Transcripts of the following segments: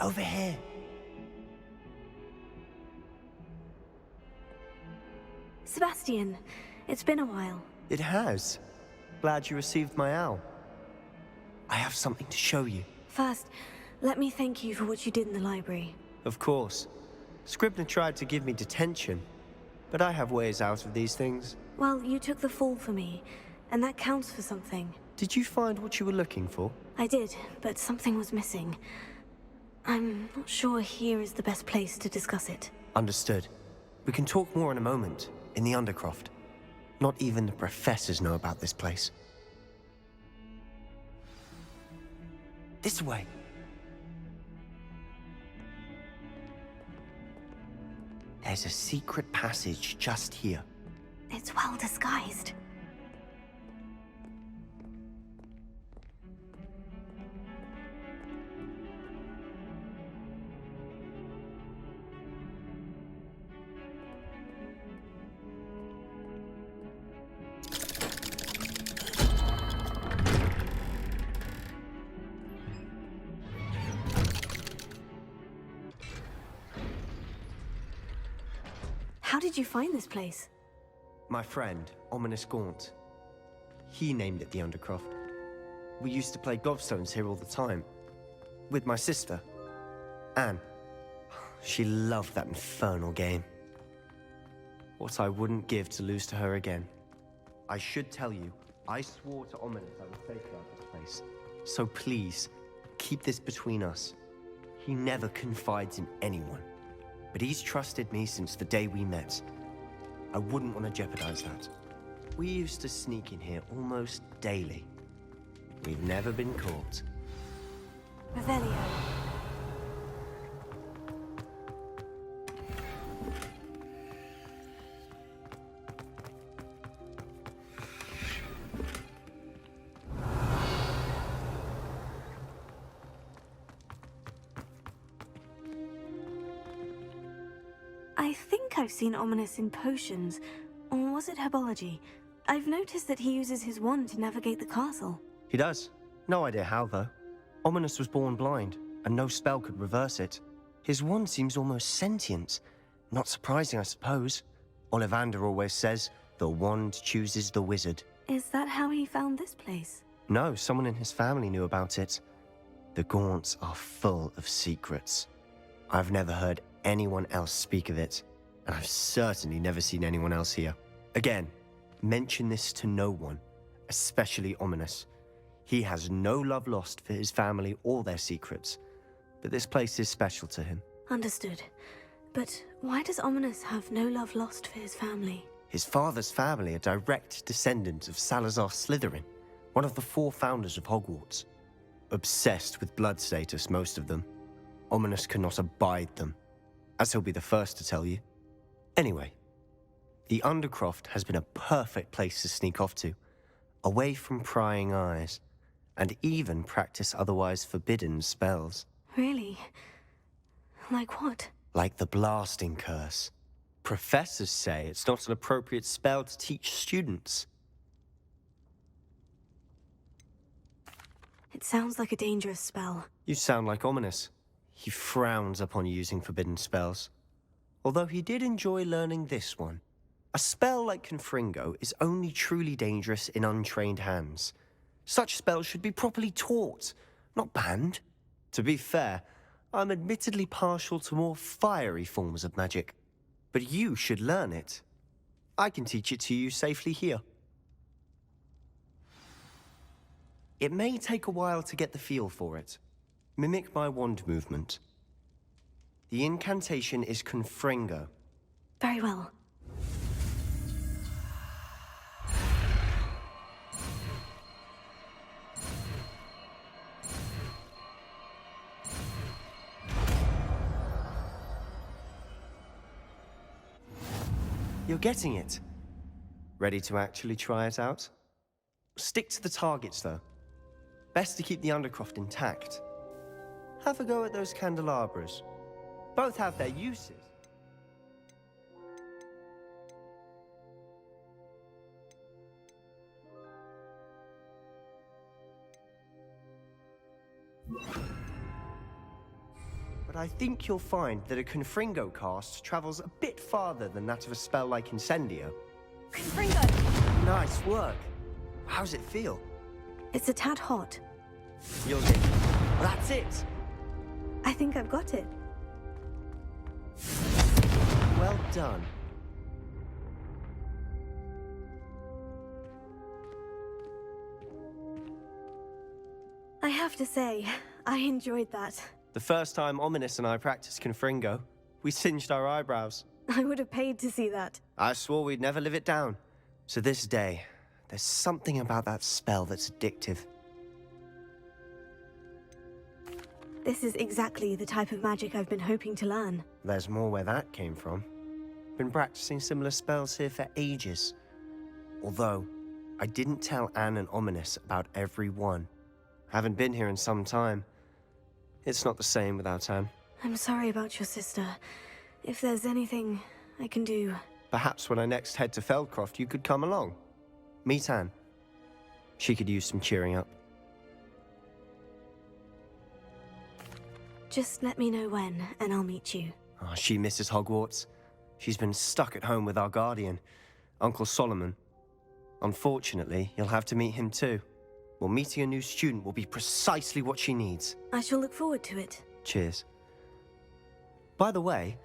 Over here. Sebastian, it's been a while. It has. Glad you received my owl. I have something to show you. First, let me thank you for what you did in the library. Of course. Scribner tried to give me detention, but I have ways out of these things. Well, you took the fall for me, and that counts for something. Did you find what you were looking for? I did, but something was missing. I'm not sure here is the best place to discuss it. Understood. We can talk more in a moment, in the Undercroft. Not even the professors know about this place. This way. There's a secret passage just here. It's well disguised. How did you find this place? My friend, Ominous Gaunt. He named it the Undercroft. We used to play gobstones here all the time. With my sister, Anne. She loved that infernal game. What I wouldn't give to lose to her again. I should tell you, I swore to Ominous I would safeguard this place. So please, keep this between us. He never confides in anyone. But he's trusted me since the day we met. I wouldn't want to jeopardize that. We used to sneak in here almost daily. We've never been caught. Revelio. I think I've seen Ominous in potions, or was it herbology? I've noticed that he uses his wand to navigate the castle. He does. No idea how, though. Ominous was born blind, and no spell could reverse it. His wand seems almost sentient. Not surprising, I suppose. Ollivander always says, the wand chooses the wizard. Is that how he found this place? No, someone in his family knew about it. The Gaunts are full of secrets. I've never heard anyone else speak of it, and I've certainly never seen anyone else here. Again, mention this to no one, especially Ominous. He has no love lost for his family or their secrets, but this place is special to him. Understood. But why does Ominous have no love lost for his family? His father's family are direct descendants of Salazar Slytherin, one of the 4 founders of Hogwarts. Obsessed with blood status, most of them. Ominous cannot abide them, as he'll be the first to tell you. Anyway, the Undercroft has been a perfect place to sneak off to, away from prying eyes, and even practice otherwise forbidden spells. Really? Like what? Like the blasting curse. Professors say it's not an appropriate spell to teach students. It sounds like a dangerous spell. You sound like Ominous. He frowns upon using forbidden spells. Although he did enjoy learning this one. A spell like Confringo is only truly dangerous in untrained hands. Such spells should be properly taught, not banned. To be fair, I'm admittedly partial to more fiery forms of magic. But you should learn it. I can teach it to you safely here. It may take a while to get the feel for it. Mimic my wand movement. The incantation is Confringo. Very well. You're getting it. Ready to actually try it out? Stick to the targets, though. Best to keep the Undercroft intact. Have a go at those candelabras. Both have their uses. but I think you'll find that a Confringo cast travels a bit farther than that of a spell like Incendio. Confringo! Nice work. How's it feel? It's a tad hot. You'll get it. That's it. I think I've got it. Well done. I have to say, I enjoyed that. The first time Ominous and I practiced Confringo, we singed our eyebrows. I would have paid to see that. I swore we'd never live it down. So this day, there's something about that spell that's addictive. This is exactly the type of magic I've been hoping to learn. There's more where that came from. Been practicing similar spells here for ages. Although, I didn't tell Anne and Ominous about every one. Haven't been here in some time. It's not the same without Anne. I'm sorry about your sister. If there's anything I can do... Perhaps when I next head to Feldcroft, you could come along. Meet Anne. She could use some cheering up. Just let me know when, and I'll meet you. Oh, she misses Hogwarts. She's been stuck at home with our guardian, Uncle Solomon. Unfortunately, you'll have to meet him too. Well, meeting a new student will be precisely what she needs. I shall look forward to it. Cheers. By the way,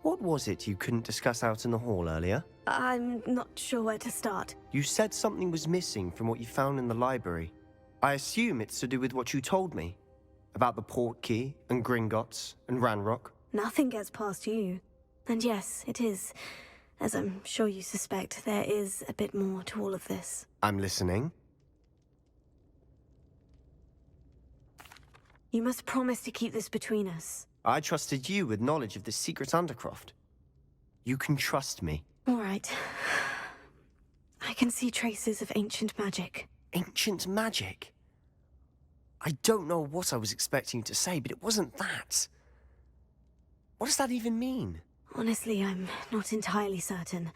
what was it you couldn't discuss out in the hall earlier? I'm not sure where to start. You said something was missing from what you found in the library. I assume it's to do with what you told me. About the Portkey, and Gringotts, and Ranrock. Nothing gets past you. And yes, it is. As I'm sure you suspect, there is a bit more to all of this. I'm listening. You must promise to keep this between us. I trusted you with knowledge of this secret Undercroft. You can trust me. All right. I can see traces of ancient magic. Ancient magic? I don't know what I was expecting you to say, but it wasn't that. What does that even mean? Honestly, I'm not entirely certain.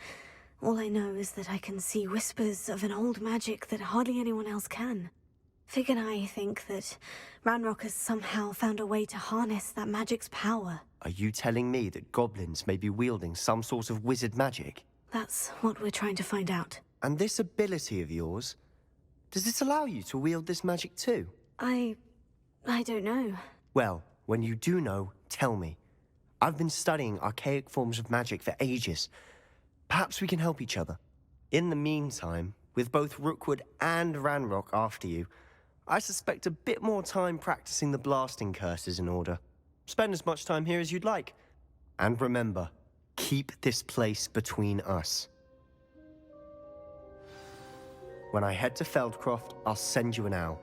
All I know is that I can see whispers of an old magic that hardly anyone else can. Fig and I think that Ranrock has somehow found a way to harness that magic's power. Are you telling me that goblins may be wielding some sort of wizard magic? That's what we're trying to find out. And this ability of yours, does it allow you to wield this magic too? I don't know. Well, when you do know, tell me. I've been studying archaic forms of magic for ages. Perhaps we can help each other. In the meantime, with both Rookwood and Ranrock after you, I suspect a bit more time practicing the blasting curse is in order. Spend as much time here as you'd like. And remember, keep this place between us. When I head to Feldcroft, I'll send you an owl.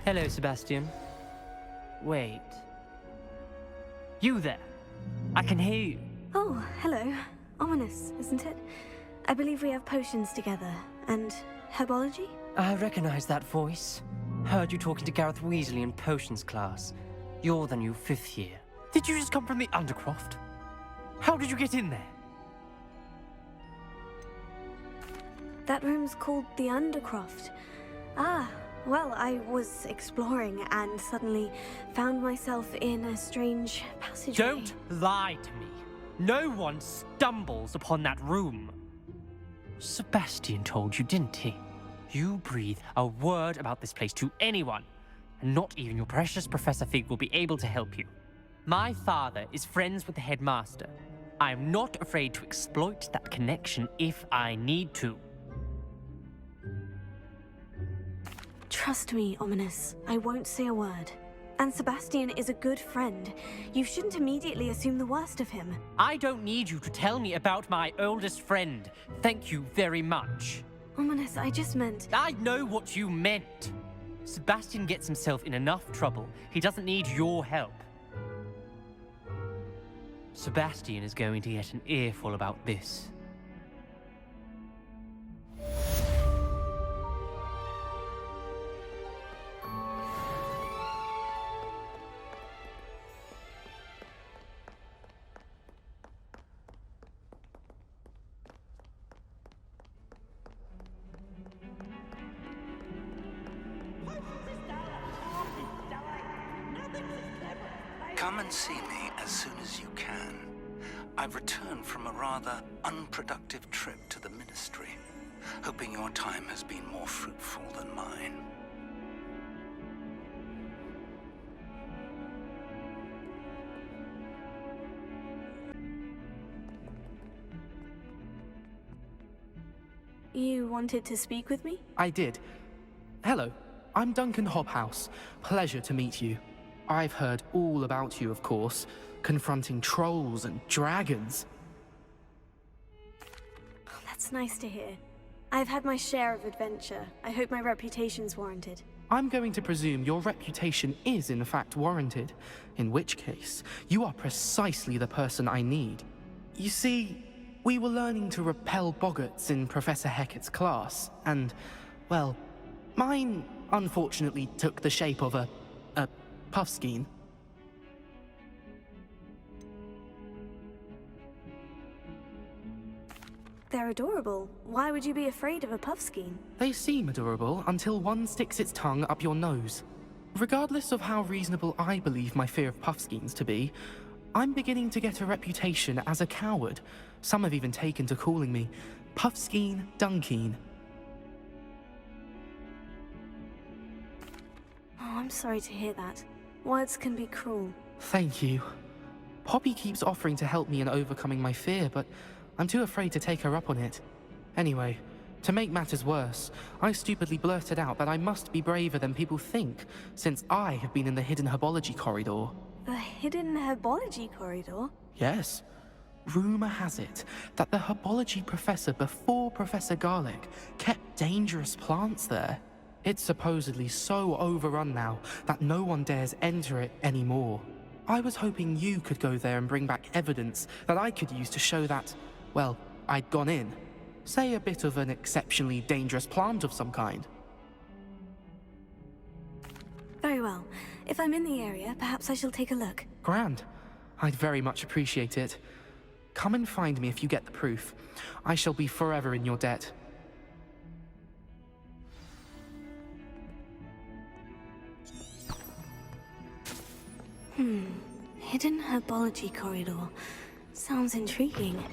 Hello, Sebastian. Wait. You there? I can hear you. Oh, hello. Ominous, isn't it? I believe we have potions together. And herbology? I recognize that voice. Heard you talking to Gareth Weasley in potions class. You're the new 5th year. Did you just come from the Undercroft? How did you get in there? That room's called the Undercroft. Ah, well, I was exploring and suddenly found myself in a strange passageway. Don't lie to me. No one stumbles upon that room. Sebastian told you, didn't he? You breathe a word about this place to anyone, and not even your precious Professor Fig will be able to help you. My father is friends with the headmaster. I am not afraid to exploit that connection if I need to. Trust me, Ominous. I won't say a word. And Sebastian is a good friend. You shouldn't immediately assume the worst of him. I don't need you to tell me about my oldest friend. Thank you very much. Ominous, I just meant... I know what you meant. Sebastian gets himself in enough trouble. He doesn't need your help. Sebastian is going to get an earful about this. Come and see me as soon as you can. I've returned from a rather unproductive trip to the Ministry, hoping your time has been more fruitful than mine. You wanted to speak with me? I did. Hello, I'm Duncan Hobhouse. Pleasure to meet you. I've heard all about you, of course, confronting trolls and dragons. Oh, that's nice to hear. I've had my share of adventure. I hope my reputation's warranted. I'm going to presume your reputation is in fact warranted, in which case, you are precisely the person I need. You see, we were learning to repel boggarts in Professor Hecat's class, and, well, mine unfortunately took the shape of a puffskein. They're adorable. Why would you be afraid of a puffskein? They seem adorable until one sticks its tongue up your nose. Regardless of how reasonable I believe my fear of puffskeins to be, I'm beginning to get a reputation as a coward. Some have even taken to calling me Puffskein Dunkeen. Oh, I'm sorry to hear that. Words can be cruel. Thank you. Poppy keeps offering to help me in overcoming my fear, but I'm too afraid to take her up on it. Anyway, to make matters worse, I stupidly blurted out that I must be braver than people think, since I have been in the hidden herbology corridor. The hidden herbology corridor? Yes. Rumor has it that the herbology professor before Professor Garlic kept dangerous plants there. It's supposedly so overrun now that no one dares enter it anymore. I was hoping you could go there and bring back evidence that I could use to show that, well, I'd gone in. Say a bit of an exceptionally dangerous plant of some kind. Very well. If I'm in the area, perhaps I shall take a look. Grand. I'd very much appreciate it. Come and find me if you get the proof. I shall be forever in your debt. Hidden herbology corridor. Sounds intriguing.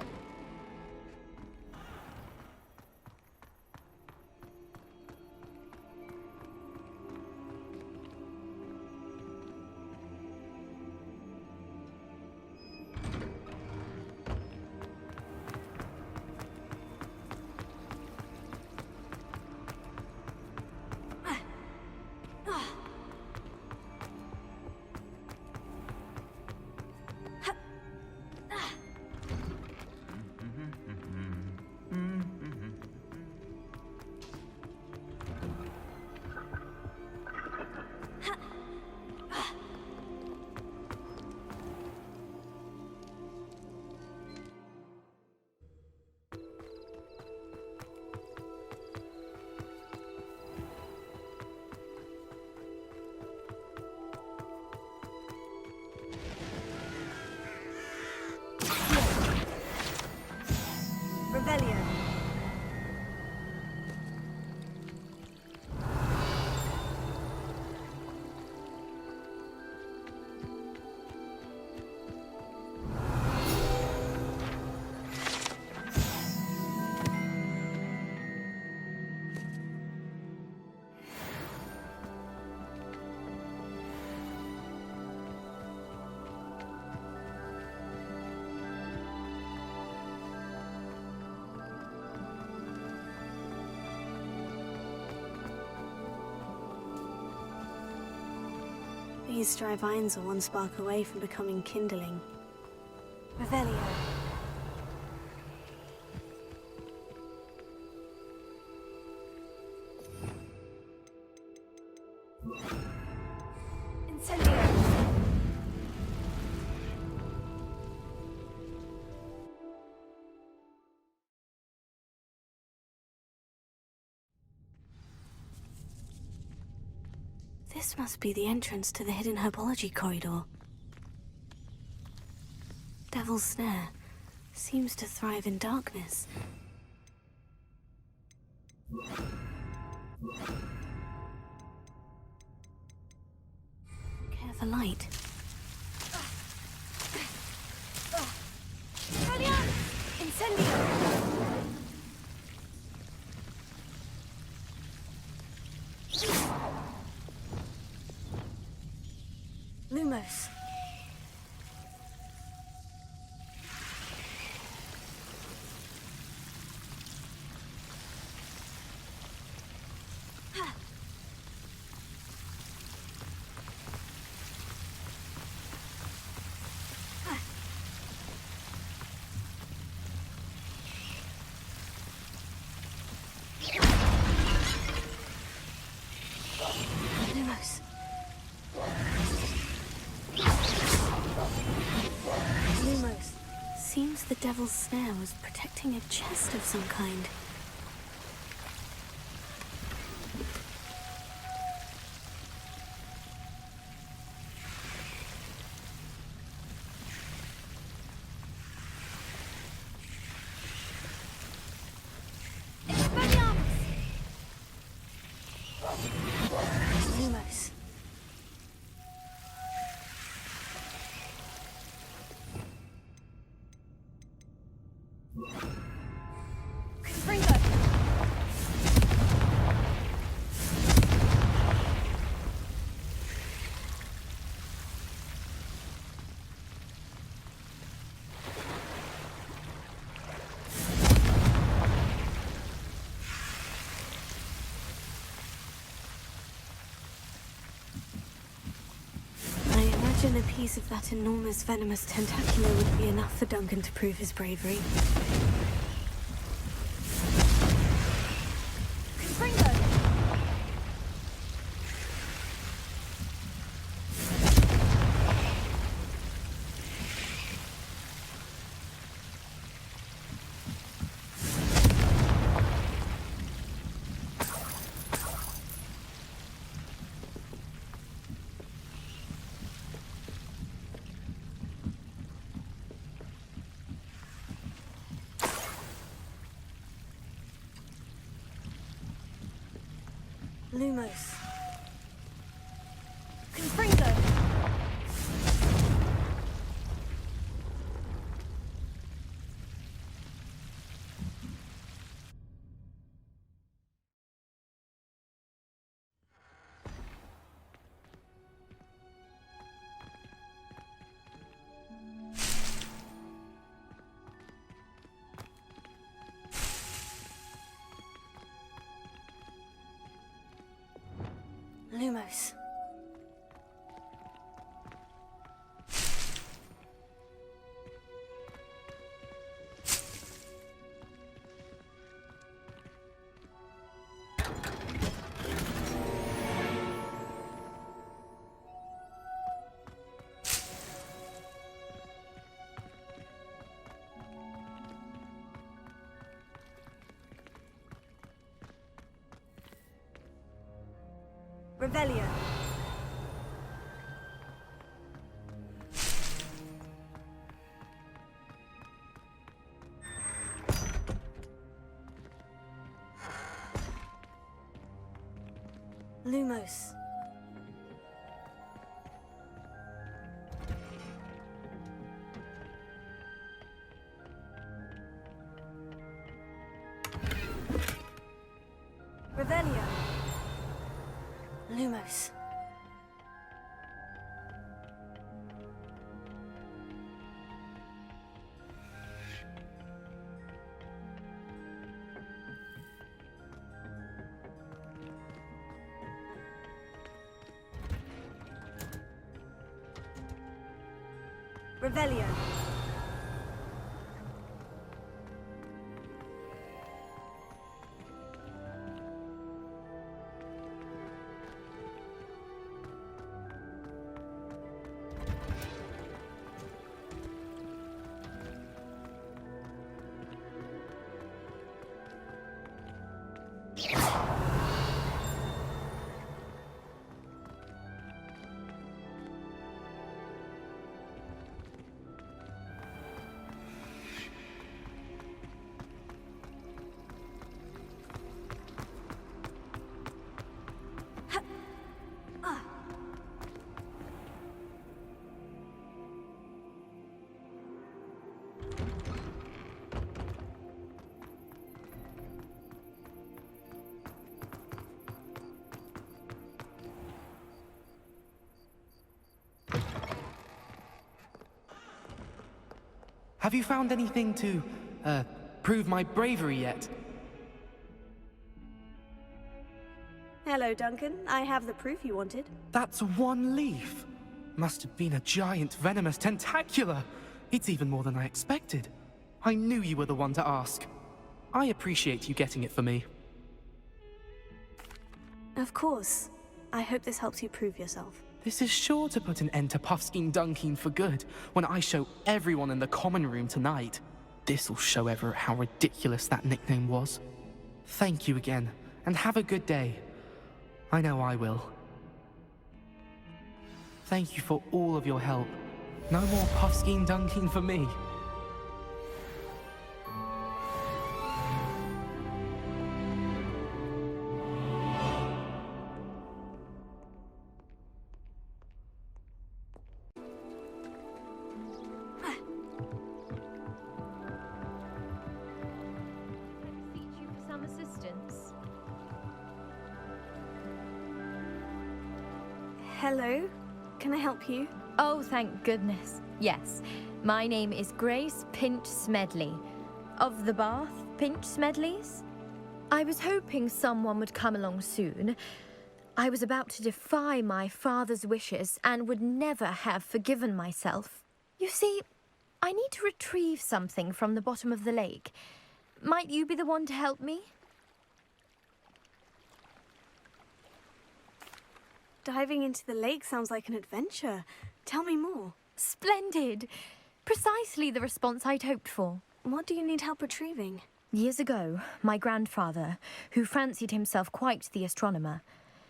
Revelio. These dry vines are one spark away from becoming kindling. Revelio. Incendio. This must be the entrance to the hidden herbology corridor. Devil's Snare seems to thrive in darkness. Care for light. Incendio! Lumos. Lumos. Lumos. Seems the Devil's Snare was protecting a chest of some kind. Lumos. Confringo. I imagine a piece of that enormous venomous tentacular would be enough for Duncan to prove his bravery. Confringo! Lumos. Confringo! Lumos. Revelio. Lumos. Revelio. Lumos. Revelio. Have you found anything to, prove my bravery yet? Hello, Duncan. I have the proof you wanted. That's one leaf. Must have been a giant venomous tentacula. It's even more than I expected. I knew you were the one to ask. I appreciate you getting it for me. Of course. I hope this helps you prove yourself. This is sure to put an end to Puffskein Dunkin for good when I show everyone in the common room tonight. This'll show Everett how ridiculous that nickname was. Thank you again, and have a good day. I know I will. Thank you for all of your help. No more Puffskein Dunkin for me. Beseech you for some assistance. Hello? Can I help you? Oh, thank goodness. Yes. My name is Grace Pinch Smedley. Of the Bath Pinch Smedleys? I was hoping someone would come along soon. I was about to defy my father's wishes and would never have forgiven myself. You see, I need to retrieve something from the bottom of the lake. Might you be the one to help me? Diving into the lake sounds like an adventure. Tell me more. Splendid! Precisely the response I'd hoped for. What do you need help retrieving? Years ago, my grandfather, who fancied himself quite the astronomer,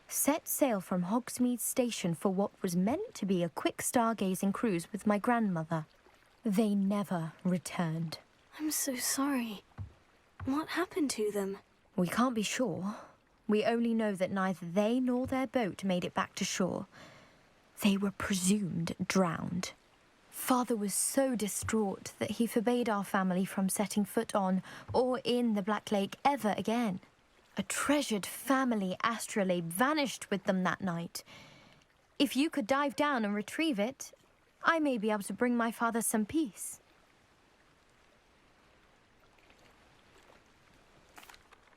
set sail from Hogsmeade Station for what was meant to be a quick stargazing cruise with my grandmother. They never returned. I'm so sorry. What happened to them? We can't be sure. We only know that neither they nor their boat made it back to shore. They were presumed drowned. Father was so distraught that he forbade our family from setting foot on or in the Black Lake ever again. A treasured family astrolabe vanished with them that night. If you could dive down and retrieve it, I may be able to bring my father some peace.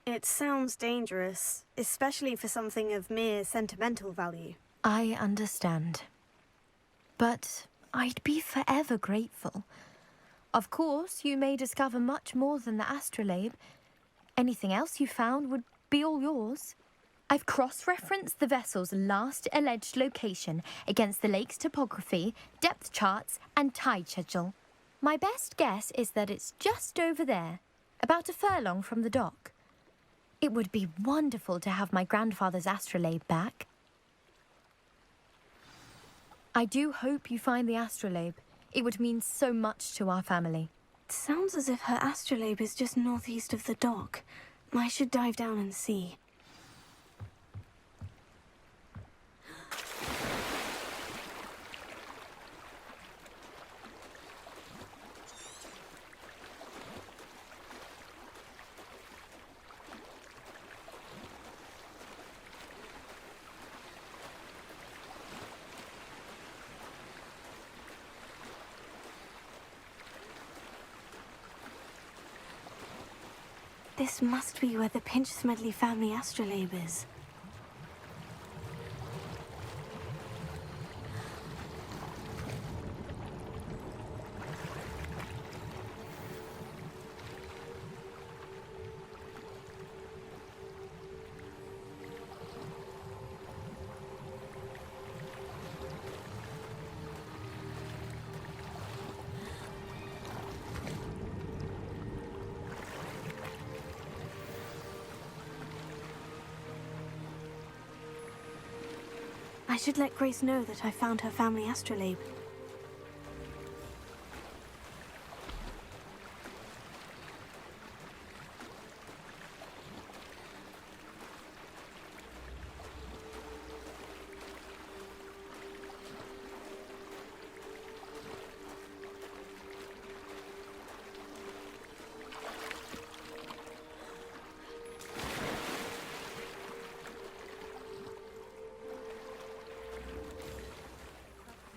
It sounds dangerous, especially for something of mere sentimental value. I understand. But I'd be forever grateful. Of course, you may discover much more than the astrolabe. Anything else you found would be all yours. I've cross-referenced the vessel's last alleged location against the lake's topography, depth charts, and tide schedule. My best guess is that it's just over there, about a furlong from the dock. It would be wonderful to have my grandfather's astrolabe back. I do hope you find the astrolabe. It would mean so much to our family. It sounds as if her astrolabe is just northeast of the dock. I should dive down and see. This must be where the Pinch Smedley family astrolabe is. I should let Grace know that I found her family astrolabe.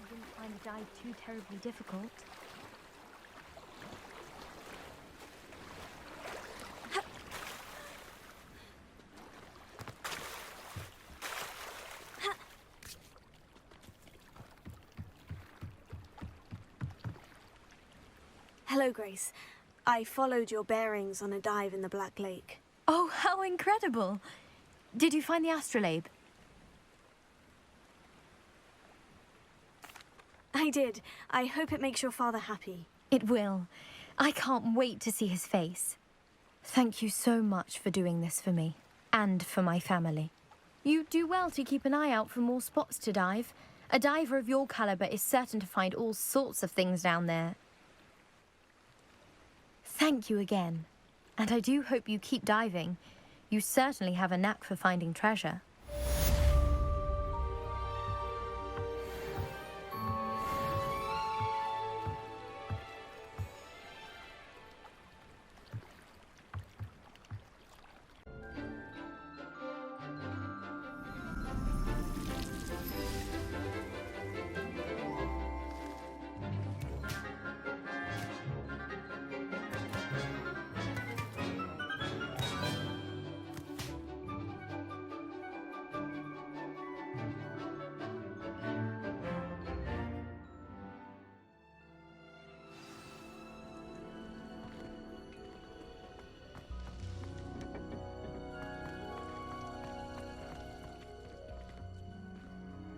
You didn't find the dive too terribly difficult. Hello, Grace. I followed your bearings on a dive in the Black Lake. Oh, how incredible! Did you find the astrolabe? I did. I hope it makes your father happy. It will. I can't wait to see his face. Thank you so much for doing this for me, and for my family. You do well to keep an eye out for more spots to dive. A diver of your caliber is certain to find all sorts of things down there. Thank you again. And I do hope you keep diving. You certainly have a knack for finding treasure.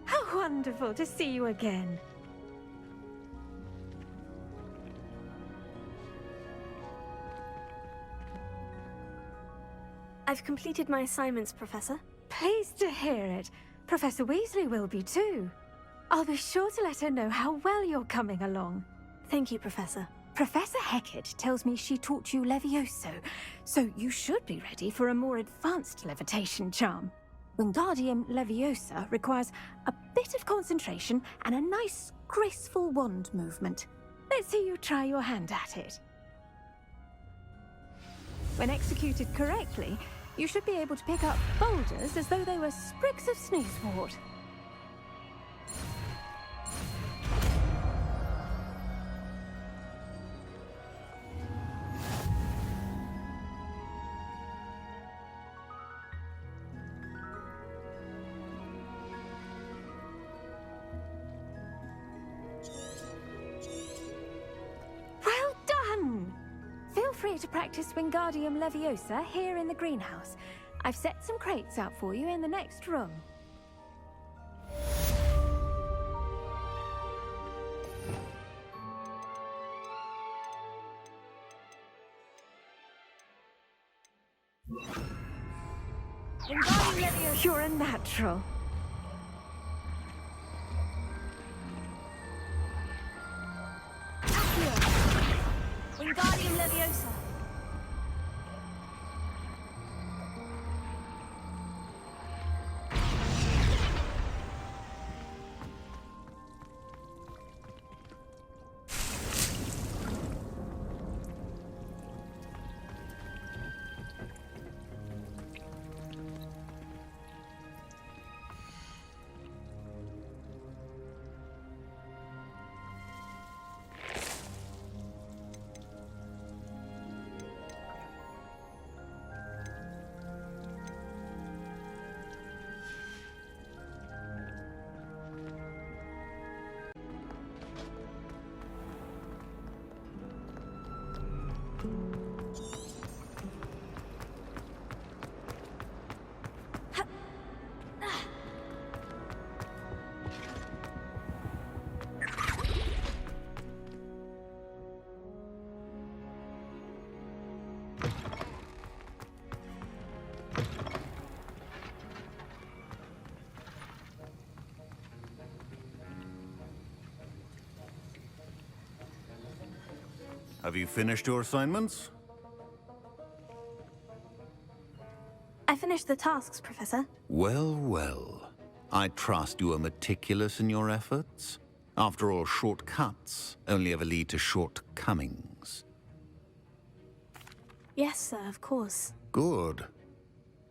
How wonderful to see you again. I've completed my assignments, Professor. Pleased to hear it. Professor Weasley will be too. I'll be sure to let her know how well you're coming along. Thank you, Professor. Professor Hecat tells me she taught you Levioso, so you should be ready for a more advanced levitation charm. Wingardium Leviosa requires a bit of concentration and a nice, graceful wand movement. Let's see you try your hand at it. When executed correctly, you should be able to pick up boulders as though they were sprigs of sneezewort. Well done! Feel free to practice Wingardium Leviosa here in the greenhouse. I've set some crates out for you in the next room. Wingardium Leviosa, you're a natural. Wingardium Leviosa. Have you finished your assignments? I finished the tasks, Professor. Well, well. I trust you are meticulous in your efforts. After all, shortcuts only ever lead to shortcomings. Yes, sir, of course. Good.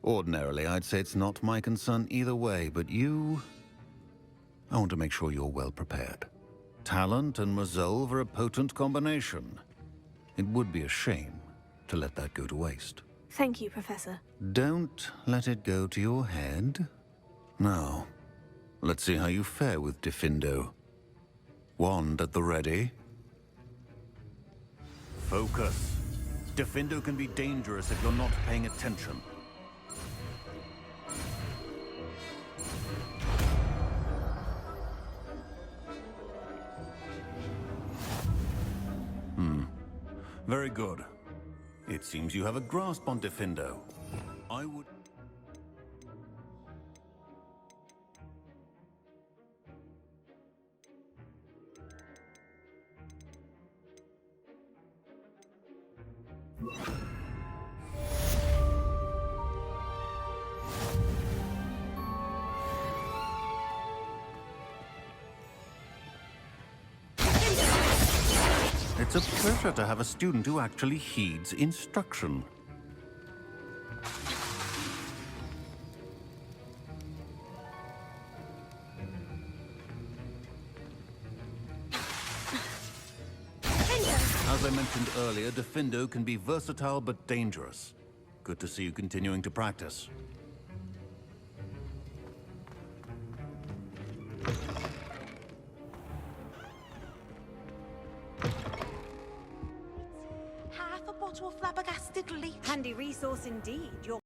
Ordinarily, I'd say it's not my concern either way, but you... I want to make sure you're well prepared. Talent and resolve are a potent combination. It would be a shame to let that go to waste. Thank you, Professor. Don't let it go to your head. Now, let's see how you fare with Diffindo. Wand at the ready. Focus. Diffindo can be dangerous if you're not paying attention. Very good. It seems you have a grasp on Diffindo. I would... It's a pleasure to have a student who actually heeds instruction. As I mentioned earlier, Diffindo can be versatile but dangerous. Good to see you continuing to practice. Half a bottle of flabbergasted leech. Handy resource indeed. Your